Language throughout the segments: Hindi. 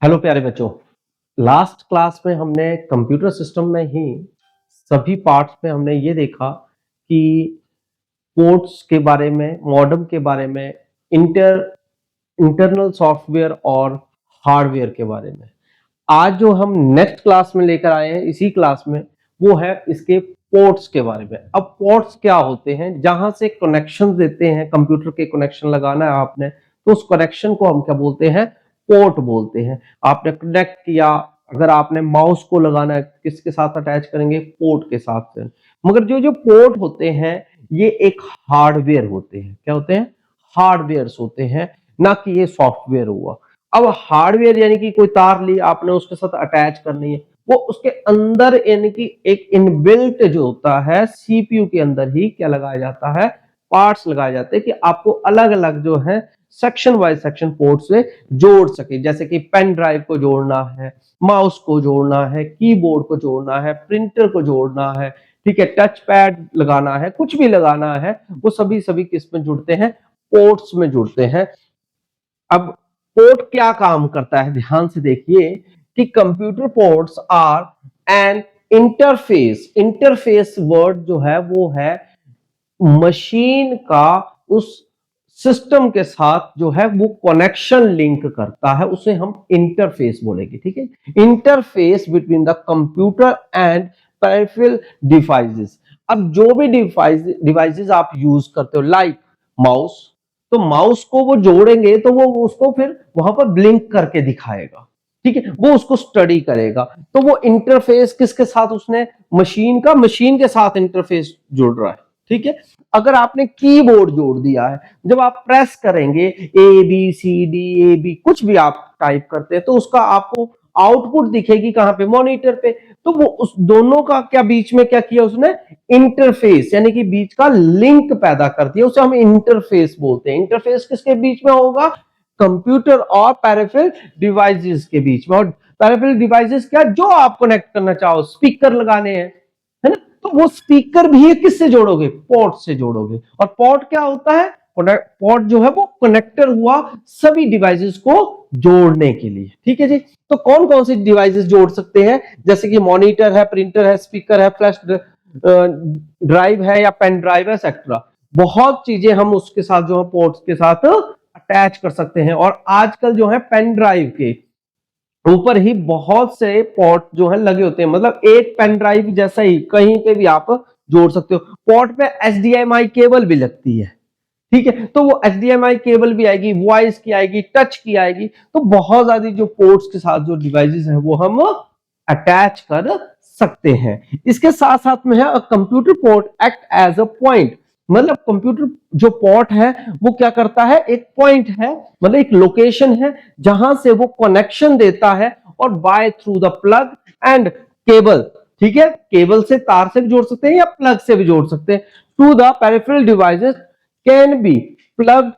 हेलो प्यारे बच्चों, लास्ट क्लास में हमने कंप्यूटर सिस्टम में ही सभी पार्ट्स में हमने ये देखा कि पोर्ट्स के बारे में, मॉडेम के बारे में, इंटरनल सॉफ्टवेयर और हार्डवेयर के बारे में। आज जो हम नेक्स्ट क्लास में लेकर आए हैं इसी क्लास में, वो है इसके पोर्ट्स के बारे में। अब पोर्ट्स क्या होते हैं? जहां से कनेक्शन देते हैं, कंप्यूटर के कनेक्शन लगाना है आपने, तो उस कनेक्शन को हम क्या बोलते हैं? पोर्ट बोलते हैं। आपने कनेक्ट किया, अगर आपने माउस को लगाना है किसके साथ अटैच करेंगे? पोर्ट के साथ से। मगर जो जो पोर्ट होते हैं ये एक हार्डवेयर होते हैं। क्या होते हैं? हार्डवेयर्स होते हैं, ना कि ये सॉफ्टवेयर हुआ। अब हार्डवेयर यानी कि कोई तार ली आपने, उसके साथ अटैच करनी है, वो उसके अंदर यानी कि एक इनबिल्ट जो होता है सीपीयू के अंदर ही क्या लगाया जाता है? पार्ट्स लगाए जाते हैं कि आपको अलग अलग जो है सेक्शन वाइज सेक्शन पोर्ट से जोड़ सके। जैसे कि पेन ड्राइव को जोड़ना है, माउस को जोड़ना है, कीबोर्ड को जोड़ना है, प्रिंटर को जोड़ना है, ठीक है, टच पैड लगाना है, कुछ भी लगाना है, वो सभी सभी किस में जुड़ते हैं? पोर्ट्स में जुड़ते हैं। अब पोर्ट क्या काम करता है? ध्यान से देखिए कि computer ports are an interface. Interface word जो है वो है मशीन का उस सिस्टम के साथ जो है वो कनेक्शन लिंक करता है, उसे हम इंटरफेस बोलेंगे। ठीक है, interface between the computer and peripheral devices. अब जो भी डिवाइसेस आप यूज करते हो, लाइक माउस, तो माउस को वो जोड़ेंगे तो वो उसको फिर वहां पर ब्लिंक करके दिखाएगा। ठीक है, वो उसको स्टडी करेगा। तो वो इंटरफेस किसके साथ? उसने मशीन का, मशीन के साथ इंटरफेस जोड़ रहा है। ठीक है, अगर आपने कीबोर्ड जोड़ दिया है, जब आप प्रेस करेंगे A B C D A B कुछ भी आप टाइप करते हैं, तो उसका आपको आउटपुट दिखेगी कहां पे? मॉनिटर पे। तो वो उस दोनों का क्या बीच में क्या किया उसने? इंटरफेस यानी कि बीच का लिंक पैदा कर दिया, उसे हम इंटरफेस बोलते हैं। इंटरफेस किसके बीच में होगा? कंप्यूटर और पेरिफेरल डिवाइसेस के बीच में। और पेरिफेरल डिवाइसेस क्या? जो आप कनेक्ट करना चाहो, स्पीकर लगाने हैं, है ना, तो वो स्पीकर भी किससे जोड़ोगे? पोर्ट से जोड़ोगे। और पोर्ट क्या होता है? पोर्ट जो है वो कनेक्टर हुआ सभी डिवाइसेस को जोड़ने के लिए। ठीक है जी, तो कौन कौन सी डिवाइसेस जोड़ सकते हैं? जैसे कि मॉनिटर है, प्रिंटर है, स्पीकर है, फ्लैश ड्राइव है या पेन ड्राइव है, एक्सेट्रा। बहुत चीजें हम उसके साथ जो है पोर्ट्स के साथ अटैच कर सकते हैं। और आजकल जो है पेन ड्राइव के ऊपर ही बहुत से पोर्ट जो है लगे होते हैं, मतलब एक पेन ड्राइव जैसा ही कहीं पे भी आप जोड़ सकते हो। पोर्ट पे HDMI केबल भी लगती है। ठीक है, तो वो HDMI केबल भी आएगी, वॉइस की आएगी, टच की आएगी। तो बहुत ज्यादा जो पोर्ट्स के साथ जो डिवाइसेस हैं वो हम अटैच कर सकते हैं। इसके साथ साथ में है computer port act as a point. मतलब कंप्यूटर जो पोर्ट है वो क्या करता है? एक पॉइंट है, मतलब एक लोकेशन है जहां से वो कनेक्शन देता है, और by through the plug and cable. ठीक है, केबल से, तार से भी जोड़ सकते हैं या प्लग से भी जोड़ सकते हैं। To the peripheral devices can be plug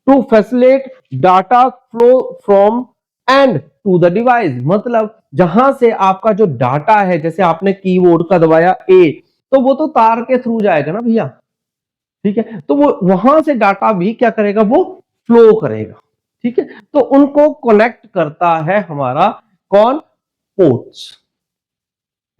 to facilitate data flow from and to the device. मतलब जहां से आपका जो डाटा है, जैसे आपने कीबोर्ड का दबाया ए, तो वो तो तार के थ्रू जाएगा ना भैया। ठीक है, तो वो वहां से डाटा भी क्या करेगा? वो फ्लो करेगा। ठीक है, तो उनको कनेक्ट करता है हमारा कौन? पोर्ट्स।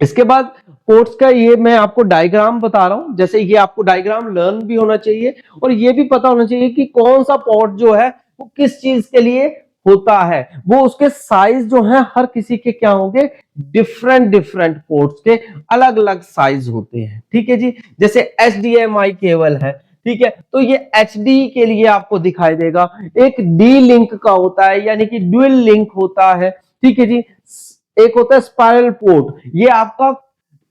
इसके बाद पोर्ट्स का ये मैं आपको डायग्राम बता रहा हूं। जैसे ये आपको डायग्राम लर्न भी होना चाहिए, और ये भी पता होना चाहिए कि कौन सा पोर्ट जो है वो किस चीज के लिए होता है। वो उसके साइज जो है हर किसी के क्या होंगे? डिफरेंट डिफरेंट पोर्ट्स के अलग अलग साइज होते हैं। ठीक है जी, जैसे HDMI केबल है, ठीक है, तो ये HD के लिए आपको दिखाई देगा। एक डी लिंक का होता है, यानी कि ड्यूल लिंक होता है। ठीक है जी, एक होता है स्पाइरल पोर्ट। ये आपका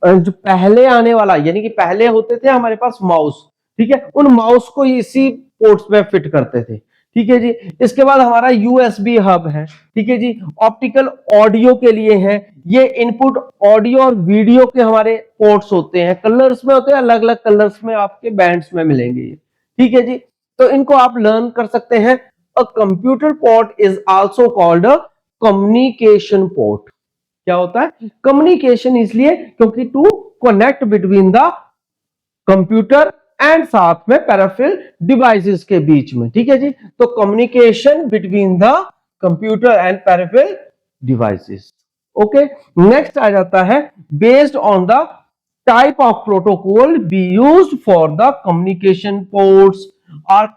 जो पहले आने वाला, यानी कि पहले होते थे हमारे पास माउस, ठीक है, उन माउस को इसी पोर्ट्स में फिट करते थे। ठीक है जी, इसके बाद हमारा USB हब है। ठीक है जी, ऑप्टिकल ऑडियो के लिए है। ये इनपुट ऑडियो और वीडियो के हमारे पोर्ट्स होते हैं, कलर्स में होते हैं, अलग अलग कलर्स में आपके बैंड्स में मिलेंगे ये। ठीक है जी, तो इनको आप लर्न कर सकते हैं। A computer port is also called a communication port. क्या होता है? कम्युनिकेशन, इसलिए क्योंकि to connect between the computer and साथ में पेरिफेरल डिवाइसेस के बीच में। ठीक है जी, तो communication between the computer and peripheral devices. Okay, next आ जाता है based on the type of protocol be used for the communication ports are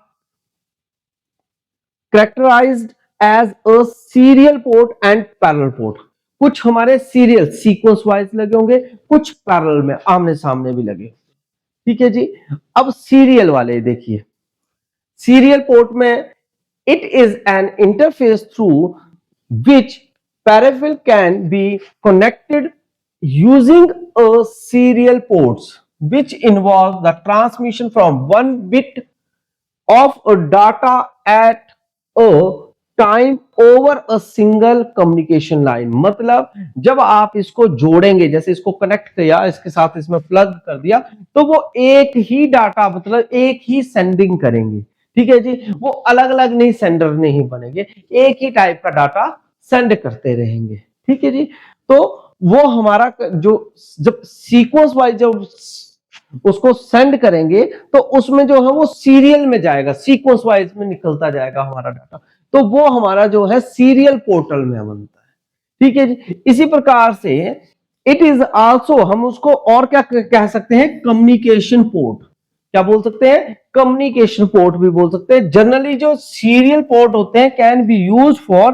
characterised as a serial port and parallel port. कुछ हमारे सीरियल सीक्वेंस वाइज लगे होंगे, कुछ पैरेलल में आमने सामने भी लगे। ठीक है जी। अब सीरियल वाले देखिए, सीरियल पोर्ट में it is an interface through which peripheral can be connected using a serial ports which involve the transmission from one bit of a data at a time over a single communication line. मतलब जब आप इसको जोड़ेंगे, जैसे इसको कनेक्ट किया, इसके साथ इसमें प्लग कर दिया, तो वो एक ही डाटा मतलब एक ही सेंडिंग करेंगे। ठीक है जी, वो अलग अलग नहीं, सेंडर नहीं बनेंगे, एक ही टाइप का डाटा सेंड करते रहेंगे। ठीक है जी। तो वो हमारा जो जब सीक्वेंस वाइज जब उसको सेंड करेंगे तो उसमें जो है वो सीरियल में जाएगा, सीक्वेंस वाइज में निकलता जाएगा हमारा डाटा। तो वो हमारा जो है सीरियल पोर्टल में बनता है। ठीक है जी। इसी प्रकार से इट इज आल्सो, हम उसको और क्या कह सकते हैं, कम्युनिकेशन पोर्ट। क्या बोल सकते हैं, कम्युनिकेशन पोर्ट भी बोल सकते हैं। जनरली जो सीरियल पोर्ट होते हैं can be use for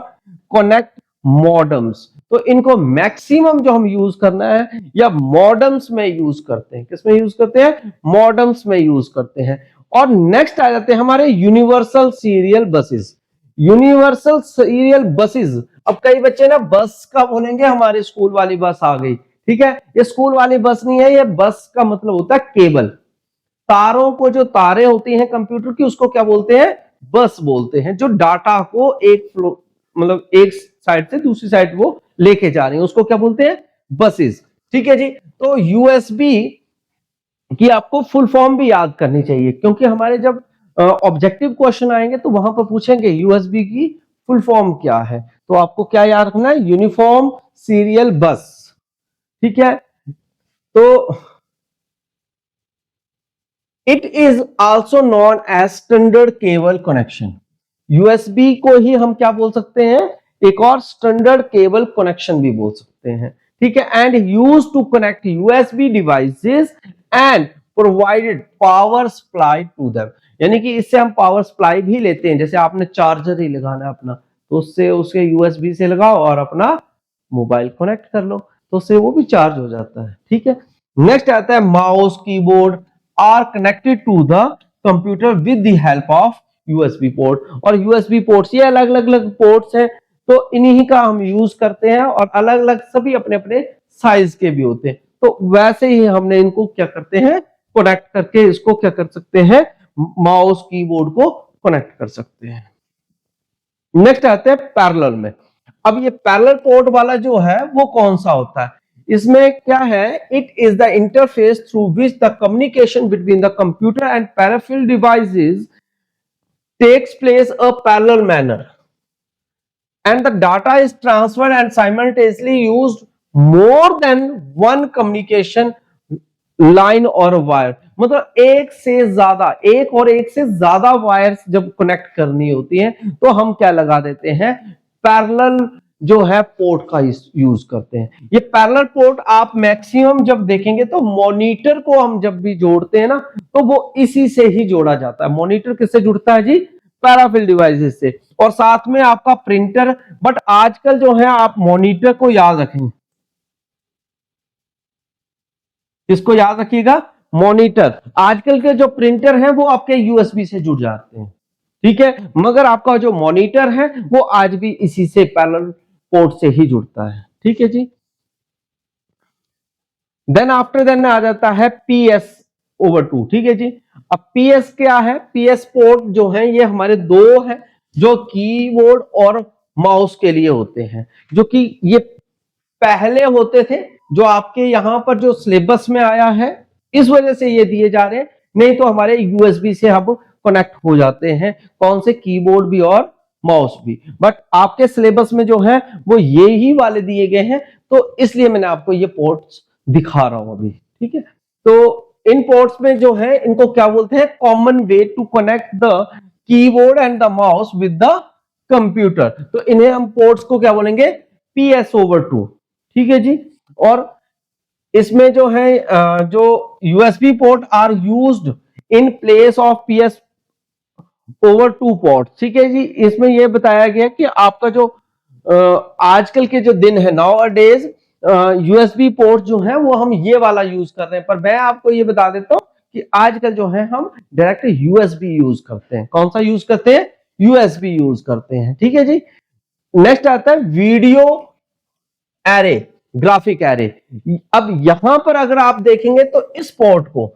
connect modems. तो इनको मैक्सिमम जो हम यूज करना है या मॉडेम्स में यूज करते हैं। किसमें यूज करते हैं, मॉडेम्स में यूज करते हैं। और नेक्स्ट आ जाते हैं हमारे universal serial buses. Universal serial buses, अब कई बच्चे ना बस का बोलेंगे, हमारे स्कूल वाली बस आ गई। ठीक है, ये स्कूल वाली बस नहीं है, ये बस का मतलब होता है केबल। तारों को, जो तारे होती हैं कंप्यूटर की, उसको क्या बोलते हैं, बस बोलते हैं। जो डाटा को एक फ्लो मतलब एक साइड से दूसरी साइड वो लेके जा रही है, उसको क्या बोलते हैं, बसेस। ठीक है जी। तो यूएसबी की आपको फुल फॉर्म भी याद करनी चाहिए, क्योंकि हमारे जब ऑब्जेक्टिव क्वेश्चन आएंगे तो वहां पर पूछेंगे यूएसबी की फुल फॉर्म क्या है। तो आपको क्या याद रखना है, यूनिफॉर्म सीरियल बस। ठीक है। तो it is also known as standard cable connection. USB को ही हम क्या बोल सकते हैं, एक और स्टैंडर्ड केबल कनेक्शन भी बोल सकते हैं। ठीक है। And use to connect USB devices and provided power supply to them. यानी कि इससे हम पावर सप्लाई भी लेते हैं। जैसे आपने चार्जर ही लगाना है अपना, तो उससे उसके यूएसबी से लगाओ और अपना मोबाइल कनेक्ट कर लो, तो उससे वो भी चार्ज हो जाता है। ठीक है। नेक्स्ट आता है mouse, keyboard are connected to the computer with the help of USB port. और यूएसबी पोर्ट्स ये अलग अलग पोर्ट्स हैं, तो इन्हीं का हम यूज करते हैं, और अलग अलग सभी अपने अपने साइज के भी होते हैं। तो वैसे ही हमने इनको क्या करते हैं, कनेक्ट करके इसको क्या कर सकते हैं, माउस कीबोर्ड को कनेक्ट कर सकते हैं। नेक्स्ट आते हैं पैरेलल में। अब ये पैरेलल पोर्ट वाला जो है वो कौन सा होता है, इसमें क्या है, it is the interface through which the communication between the computer and peripheral devices takes place a parallel manner and the data is transferred and simultaneously used more than one communication line or wire। मतलब एक से ज्यादा, एक और एक से ज्यादा वायर्स जब कनेक्ट करनी होती हैं तो हम क्या लगा देते हैं, पैरेलल जो है पोर्ट का यूज करते हैं। ये पैरेलल पोर्ट आप मैक्सिमम जब देखेंगे तो मॉनिटर को हम जब भी जोड़ते हैं ना, तो वो इसी से ही जोड़ा जाता है। मॉनिटर किससे जुड़ता है जी, पैराफिल डिवाइसेस से, और साथ में आपका प्रिंटर। बट आजकल जो है आप मॉनिटर को याद रखेंगे, इसको याद रखिएगा, मॉनिटर। आजकल के जो प्रिंटर हैं वो आपके यूएसबी से जुड़ जाते हैं। ठीक है, मगर आपका जो मॉनिटर है वो आज भी इसी से पैरेलल पोर्ट से ही जुड़ता है। ठीक है जी। देन आफ्टर देन आ जाता है PS/2। ठीक है जी। अब PS क्या है, PS पोर्ट जो है ये हमारे दो हैं, जो कीबोर्ड और माउस के लिए होते हैं, जो कि ये पहले होते थे, जो आपके यहां पर जो सिलेबस में आया है इस वजह से ये दिए जा रहे हैं, नहीं तो हमारे यूएसबी से अब कनेक्ट हो जाते हैं, कौन से, कीबोर्ड भी और माउस भी। बट आपके सिलेबस में जो है वो ये ही वाले दिए गए हैं, तो इसलिए मैंने आपको ये पोर्ट्स दिखा रहा हूं अभी। ठीक है। तो इन पोर्ट्स में जो है इनको क्या बोलते हैं, common way to connect the keyboard and the mouse with the computer. तो इन्हें हम पोर्ट्स को क्या बोलेंगे, PS/2, ठीक है जी। और इसमें जो है जो USB port are used in place of PS/2 port, ठीक है जी। इसमें यह बताया गया कि आपका जो आजकल के जो दिन है, नाउ डेज USB पोर्ट जो है वो हम ये वाला यूज कर रहे हैं, पर मैं आपको ये बता देता हूं कि आजकल जो है हम डायरेक्ट USB यूज करते हैं। कौन सा यूज करते हैं? USB यूज करते हैं, ठीक है जी। नेक्स्ट आता है वीडियो एरे, ग्राफिक एरे। अब यहां पर अगर आप देखेंगे तो इस पोर्ट को,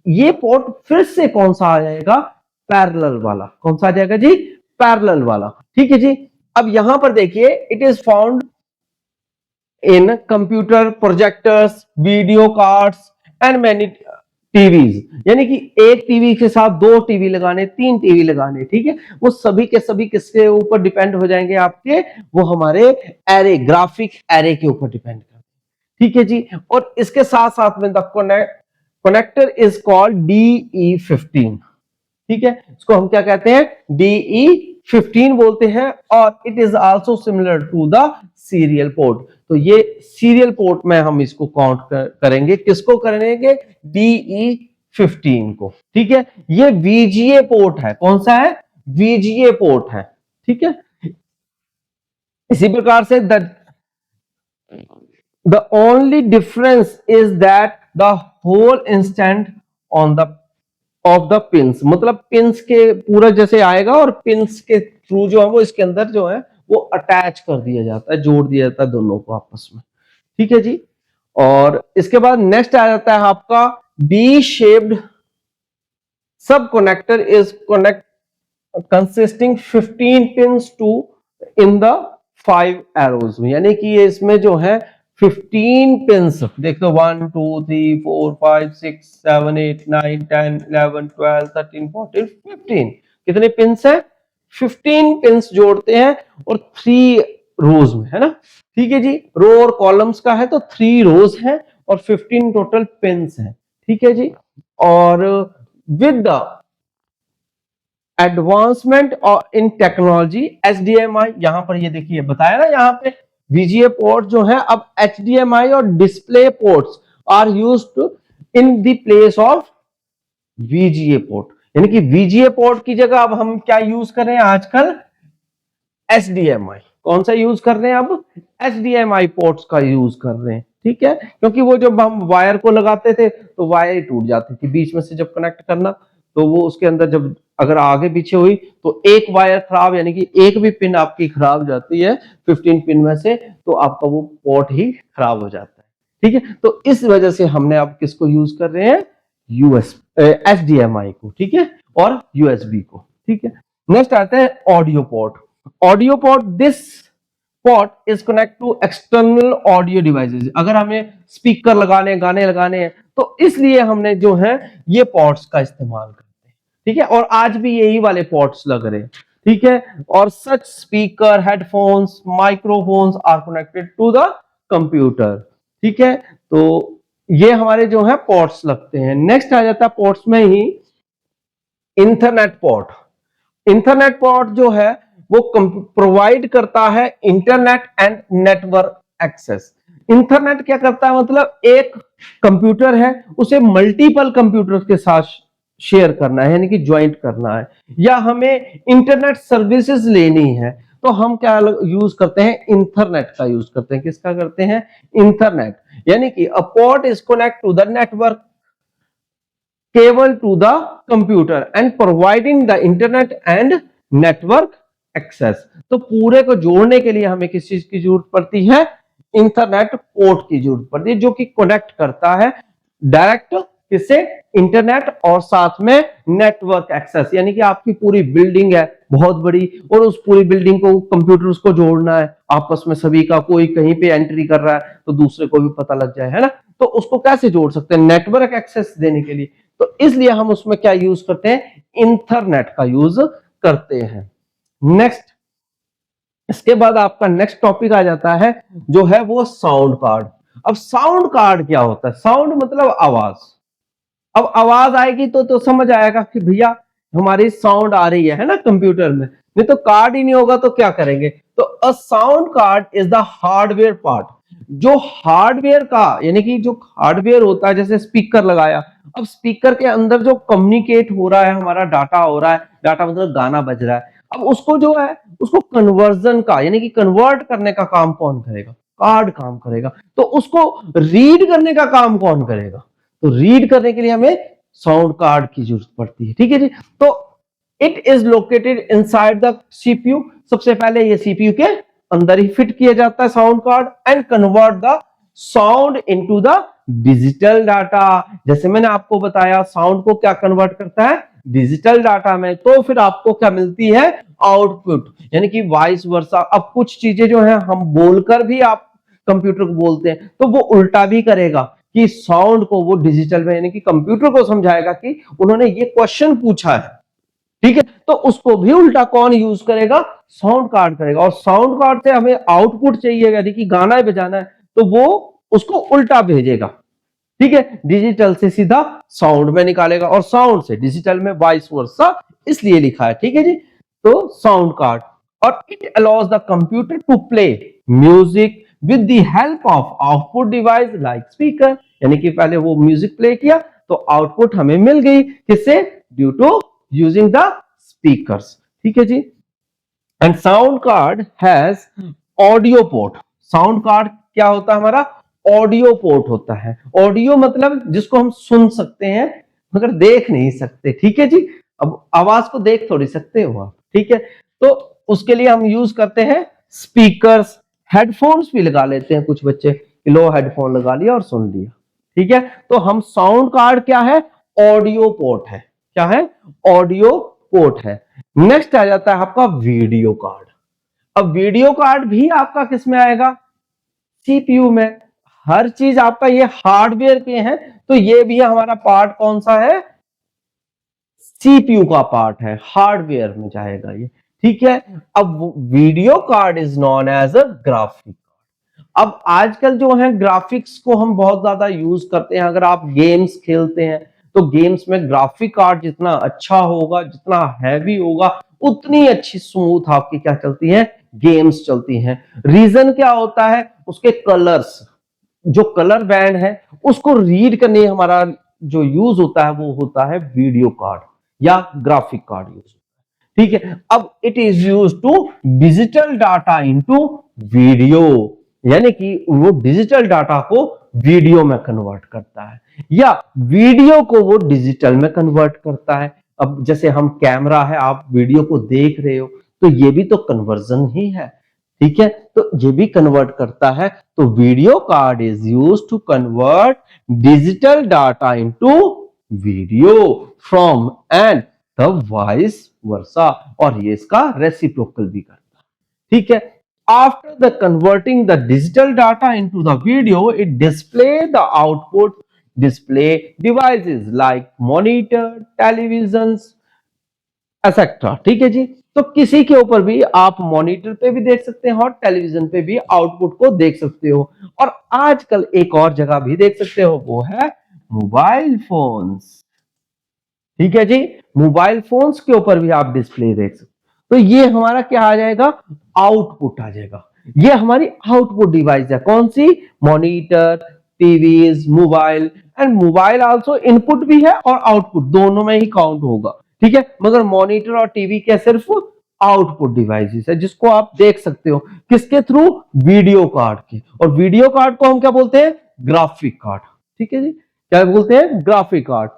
ये पोर्ट फिर से कौन सा आ जाएगा? पैरेलल वाला। कौन सा आ जाएगा जी? पैरेलल वाला, ठीक है जी। अब यहां पर देखिए, it is found in computer, projectors, video cards and many TVs. यानी कि एक टीवी के साथ 2 टीवी लगाने, 3 टीवी लगाने, ठीक है। वो सभी के सभी किसके ऊपर डिपेंड हो जाएंगे आपके? वो हमारे एरे, ग्राफिक एरे के ऊपर डिपेंड करते हैं, ठीक है जी। और इसके साथ साथ में the connector is called DE15, ठीक है। इसको हम क्या कहते हैं? DE15 बोलते हैं। और it is also similar to the serial port. तो ये सीरियल पोर्ट में हम इसको काउंट करेंगे। किसको करेंगे? DE15 को, ठीक है। ये VGA पोर्ट है। कौन सा है? VGA पोर्ट है, ठीक है। इसी प्रकार से the only difference is that the whole instant on the of the pins, मतलब पिंस के पूरा जैसे आएगा और पिंस के थ्रू जो है वो इसके अंदर जो है वो अटैच कर दिया जाता है, जोड़ दिया जाता है दोनों को आपस में, ठीक है जी। और इसके बाद नेक्स्ट आ जाता है आपका D shaped sub connector is connect consisting 15 pins to in the 5 arrows. यानी कि ये इसमें जो है 15 पिंस, देख लो 1 2 3 4 5 6 7 8 9 10 11 12 13 14 15, कितने पिंस है? 15 पिंस जोड़ते हैं और 3 रोज में, है ना, ठीक है जी। रो और कॉलम्स का है तो 3 रोज है और 15 टोटल पिंस है, ठीक है जी। और with the advancement in technology HDMI, यहां पर ये देखिए बताया ना, यहां पे VGA पोर्ट जो है अब HDMI और display ports are used in the place of VGA port. यानी कि VGA पोर्ट की जगह अब हम क्या यूज कर रहे हैं आजकल? HDMI। कौन सा यूज कर रहे हैं अब? HDMI पोर्ट्स का यूज कर रहे हैं, ठीक है। क्योंकि वो जब हम वायर को लगाते थे तो वायर टूट जाती थी बीच में से, जब कनेक्ट करना तो वो उसके अंदर जब अगर आगे पीछे हुई तो एक वायर खराब, यानी कि एक भी पिन आपकी खराब जाती है 15 पिन में से, तो आपका वो पोर्ट ही खराब हो जाता है, ठीक है। तो इस वजह से हमने अब किसको यूज कर रहे हैं? HDMI को, ठीक है, और USB को, ठीक है। नेक्स्ट आता है audio port. Audio port, this port is connect to external audio devices. अगर हमें स्पीकर लगाने, गाने लगाने हैं तो इसलिए हमने जो है ये पोर्ट्स का इस्तेमाल करते हैं, ठीक है। और आज भी यही वाले पोर्ट्स लग रहे हैं, ठीक है। और such speaker, headphones, microphones are connected to the computer, ठीक है। तो ये हमारे जो है पोर्ट्स लगते हैं। नेक्स्ट आ जाता है पोर्ट्स में ही इंटरनेट पोर्ट। इंटरनेट पोर्ट जो है वो प्रोवाइड करता है internet and network access. Internet क्या करता है? मतलब एक कंप्यूटर है उसे मल्टीपल कंप्यूटर के साथ शेयर करना है, यानी कि ज्वाइंट करना है, या हमें इंटरनेट सर्विसेज लेनी है तो हम क्या यूज करते हैं? इंटरनेट का यूज करते हैं। किसका करते हैं? इंटरनेट। यानी कि a port is connect to the network cable to the computer and providing the internet and network access। तो पूरे को जोड़ने के लिए हमें किस चीज की जरूरत पड़ती है? इंटरनेट पोर्ट की जरूरत पड़ती है, जो कि कनेक्ट करता है डायरेक्ट किससे? इंटरनेट और साथ में नेटवर्क एक्सेस। यानी कि आपकी पूरी बिल्डिंग है बहुत बड़ी और उस पूरी बिल्डिंग को कंप्यूटर्स को जोड़ना है आपस में सभी का, कोई कहीं पे एंट्री कर रहा है तो दूसरे को भी पता लग जाए, है ना। तो उसको कैसे जोड़ सकते हैं? नेटवर्क एक्सेस देने के लिए। तो इसलिए हम उसमें क्या यूज करते हैं? इंटरनेट का यूज करते हैं। नेक्स्ट, इसके बाद आपका नेक्स्ट टॉपिक आ जाता है जो है वो साउंड कार्ड। अब साउंड कार्ड क्या होता है? साउंड मतलब आवाज। अब आवाज आएगी तो समझ आएगा कि भैया हमारी साउंड आ रही है ना कंप्यूटर में। नहीं तो कार्ड ही नहीं होगा तो क्या करेंगे। तो a sound card is the hardware part, जो हार्डवेयर का यानी कि जो हार्डवेयर होता है, जैसे स्पीकर लगाया, अब स्पीकर के अंदर जो कम्युनिकेट हो रहा है, हमारा डाटा हो रहा है, डाटा मतलब गाना बज रहा है, अब उसको जो है उसको कन्वर्जन का यानी कि कन्वर्ट करने का काम कौन करेगा, कार्ड काम करेगा। तो उसको रीड करने का काम कौन करेगा, तो रीड करने के लिए हमें साउंड कार्ड की जरूरत पड़ती है, ठीक है जी। तो it is located inside the CPU, सबसे पहले ये सीपीयू के अंदर ही फिट किया जाता है sound card, and convert the sound into the digital data. जैसे मैंने आपको बताया साउंड को क्या कन्वर्ट करता है, डिजिटल डाटा में, तो फिर आपको क्या मिलती है, आउटपुट, यानी कि वाइस वर्सा। अब कुछ चीजें जो है हम बोलकर भी आप कंप्यूटर को बोलते हैं, तो वो उल्टा भी करेगा कि साउंड को वो डिजिटल में यानी कि कंप्यूटर को समझाएगा कि उन्होंने ये क्वेश्चन पूछा है, ठीक है। तो उसको भी उल्टा कौन यूज करेगा, साउंड कार्ड करेगा। और साउंड कार्ड से हमें आउटपुट चाहिए, यानी कि गाना ही बजाना है, तो वो उसको उल्टा भेजेगा, ठीक है, डिजिटल से सीधा साउंड में निकालेगा और साउंड से डिजिटल में, वाइस वर्सा, इसलिए लिखा है, ठीक है जी। तो साउंड कार्ड, और it allows the computer to play music with the help of output device like speaker, यानी कि पहले वो म्यूजिक प्ले किया तो आउटपुट हमें मिल गई, किससे, due to using the speakers, ठीक है जी। And sound card has audio port, sound card क्या होता है हमारा, ऑडियो पोर्ट होता है। ऑडियो मतलब जिसको हम सुन सकते हैं मगर देख नहीं सकते, ठीक है जी। अब आवाज को देख थोड़ी सकते हो आप, ठीक है। तो उसके लिए हम यूज करते हैं स्पीकर्स, हेडफोन्स भी लगा लेते हैं कुछ बच्चे, लो हेडफोन लगा लिया और सुन लिया, ठीक है। तो हम साउंड कार्ड क्या है, ऑडियो पोर्ट है, क्या है, ऑडियो पोर्ट है। नेक्स्ट आ जाता है आपका वीडियो कार्ड। अब वीडियो कार्ड भी आपका किस में आएगा, सीपीयू में। हर चीज आपका ये हार्डवेयर के हैं, तो ये भी हमारा पार्ट कौन सा है, सीपीयू का पार्ट है, हार्डवेयर में जाएगा ये, ठीक है। अब video card is known as a graphic. अब आजकल जो है ग्राफिक्स को हम बहुत ज्यादा यूज करते हैं, अगर आप गेम्स खेलते हैं तो गेम्स में ग्राफिक कार्ड जितना अच्छा होगा, जितना हैवी होगा, उतनी अच्छी स्मूथ आपकी क्या चलती है, गेम्स चलती हैं। रीजन क्या होता है, उसके कलर्स, जो कलर बैंड है उसको रीड करने हमारा जो यूज होता है वो होता है वीडियो कार्ड या ग्राफिक कार्ड यूज, ठीक है। अब it is use to digital data into video, यानी कि वो डिजिटल डाटा को वीडियो में कन्वर्ट करता है या वीडियो को वो डिजिटल में कन्वर्ट करता है। अब जैसे हम कैमरा है, आप वीडियो को देख रहे हो, तो ये भी तो कन्वर्जन ही है, ठीक है। तो ये भी कन्वर्ट करता है। तो video card is use to convert digital data into video from and the vice versa, और ये इसका रेसिप्रोकल भी करता है, ठीक है। After the converting the digital data into the video, it display the output display devices like monitor, televisions, etc. ठीक है जी। तो किसी के ऊपर भी आप मॉनिटर पे भी देख सकते हैं और टेलीविजन पे भी आउटपुट को देख सकते हो, और आजकल एक और जगह भी देख सकते हो, वो है मोबाइल फोन्स, ठीक है जी। मोबाइल फोन्स के ऊपर भी आप डिस्प्ले देख सकते हो। तो ये हमारा क्या आ जाएगा, आउटपुट आ जाएगा। ये हमारी आउटपुट डिवाइस है, कौन सी, monitor, TVs, mobile. And mobile also input भी है और आउटपुट दोनों में ही काउंट होगा, ठीक है। मगर मॉनिटर और टीवी क्या सिर्फ आउटपुट डिवाइसेस है जिसको आप देख सकते हो, किसके थ्रू, वीडियो कार्ड के। और वीडियो कार्ड को हम क्या बोलते हैं, ग्राफिक कार्ड, ठीक है जी, क्या बोलते हैं, ग्राफिक कार्ड।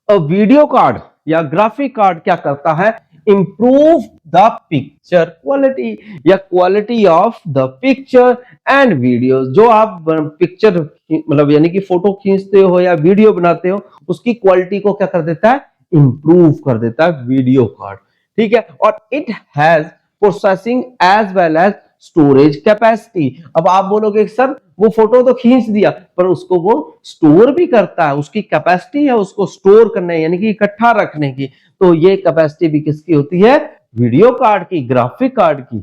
और वीडियो कार्ड या ग्राफिक कार्ड क्या करता है, इंप्रूव द पिक्चर क्वालिटी या quality of the picture and video. जो आप पिक्चर मतलब यानी कि फोटो खींचते हो या वीडियो बनाते हो, उसकी क्वालिटी को क्या कर देता है, इंप्रूव कर देता है वीडियो कार्ड, ठीक है। और it has processing as well as storage capacity. अब आप बोलोगे सर वो फोटो तो खींच दिया, पर उसको वो स्टोर भी करता है, उसकी कैपेसिटी है उसको स्टोर करने यानी कि इकट्ठा रखने की। तो ये कैपेसिटी भी किसकी होती है, वीडियो कार्ड की, ग्राफिक कार्ड की।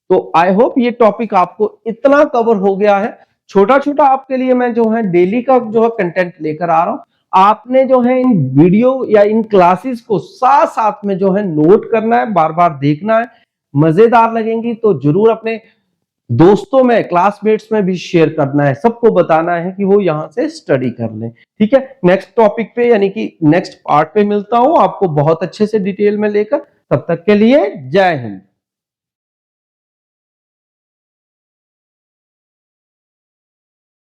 तो आई होप ये टॉपिक आपको इतना कवर हो गया है। छोटा छोटा आपके लिए मैं जो है डेली का जो है कंटेंट लेकर आ रहा हूं। आपने जो है इन वीडियो या इन क्लासेस को साथ साथ में जो है नोट करना है, बार बार देखना है, मजेदार लगेंगी तो जरूर अपने दोस्तों में, क्लासमेट्स में भी शेयर करना है, सबको बताना है कि वो यहाँ से स्टडी कर लें। ठीक है, नेक्स्ट टॉपिक पे यानी कि नेक्स्ट पार्ट पे मिलता हूं आपको बहुत अच्छे से डिटेल में लेकर। तब तक के लिए जय हिंद।